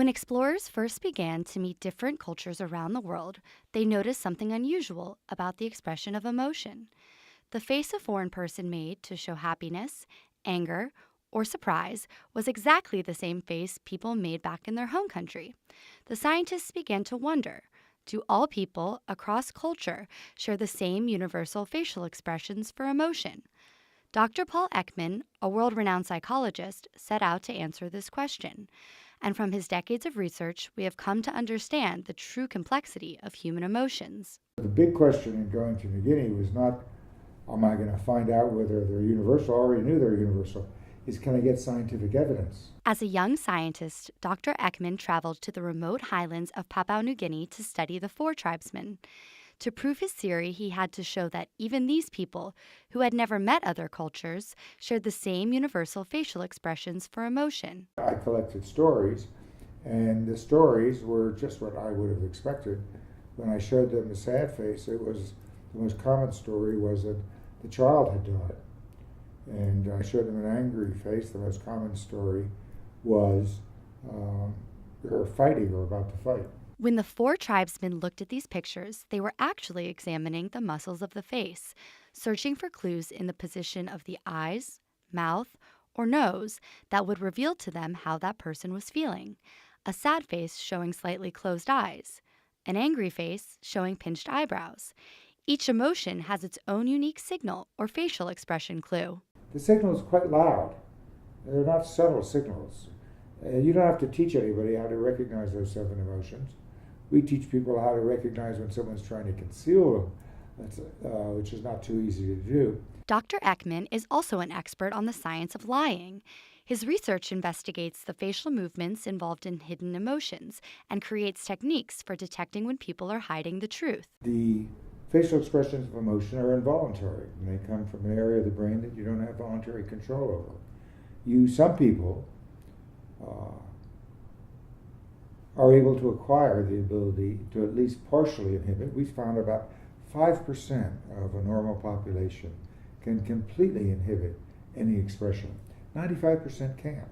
When explorers first began to meet different cultures around the world, they noticed something unusual about the expression of emotion. The face a foreign person made to show happiness, anger, or surprise was exactly the same face people made back in their home country. The scientists began to wonder, do all people across culture share the same universal facial expressions for emotion? Dr. Paul Ekman, a world-renowned psychologist, set out to answer this question. And from his decades of research, we have come to understand the true complexity of human emotions. The big question in going to New Guinea was not, am I going to find out whether they're universal? I already knew they're universal. Is, can I get scientific evidence? As a young scientist, Dr. Ekman traveled to the remote highlands of Papua New Guinea to study the four tribesmen. To prove his theory, he had to show that even these people, who had never met other cultures, shared the same universal facial expressions for emotion. I collected stories, and the stories were just what I would have expected. When I showed them a sad face, it was the most common story was that the child had died. And I showed them an angry face. The most common story was they're fighting or about to fight. When the four tribesmen looked at these pictures, they were actually examining the muscles of the face, searching for clues in the position of the eyes, mouth, or nose that would reveal to them how that person was feeling. A sad face showing slightly closed eyes, an angry face showing pinched eyebrows. Each emotion has its own unique signal or facial expression clue. The signal is quite loud. They're not subtle signals. You don't have to teach anybody how to recognize those seven emotions. We teach people how to recognize when someone's trying to conceal them, which is not too easy to do. Dr. Ekman is also an expert on the science of lying. His research investigates the facial movements involved in hidden emotions and creates techniques for detecting when people are hiding the truth. The facial expressions of emotion are involuntary, and they come from an area of the brain that you don't have voluntary control over. Some people are able to acquire the ability to at least partially inhibit. We found about 5% of a normal population can completely inhibit any expression. 95% can't.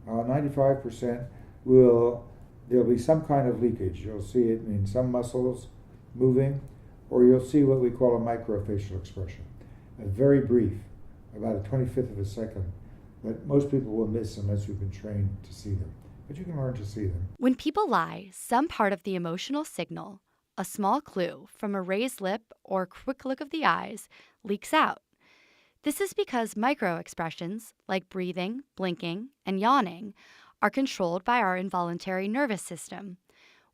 95% there'll be some kind of leakage. You'll see it in some muscles moving, or you'll see what we call a microfacial expression. A very brief, about a 25th of a second, that most people will miss unless you've been trained to see them. But you can learn to see them. When people lie, some part of the emotional signal, a small clue from a raised lip or a quick look of the eyes, leaks out. This is because micro-expressions, like breathing, blinking, and yawning, are controlled by our involuntary nervous system.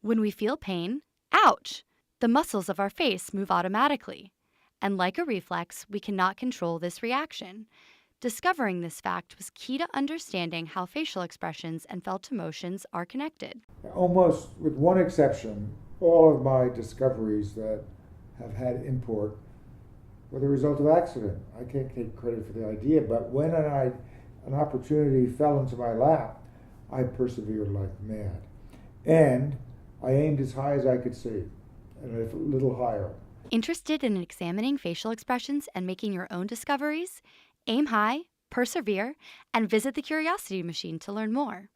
When we feel pain, ouch! The muscles of our face move automatically. And like a reflex, we cannot control this reaction. Discovering this fact was key to understanding how facial expressions and felt emotions are connected. Almost with one exception, all of my discoveries that have had import were the result of accident. I can't take credit for the idea, but when an opportunity fell into my lap, I persevered like mad. And I aimed as high as I could see, and a little higher. Interested in examining facial expressions and making your own discoveries? Aim high, persevere, and visit the Curiosity Machine to learn more.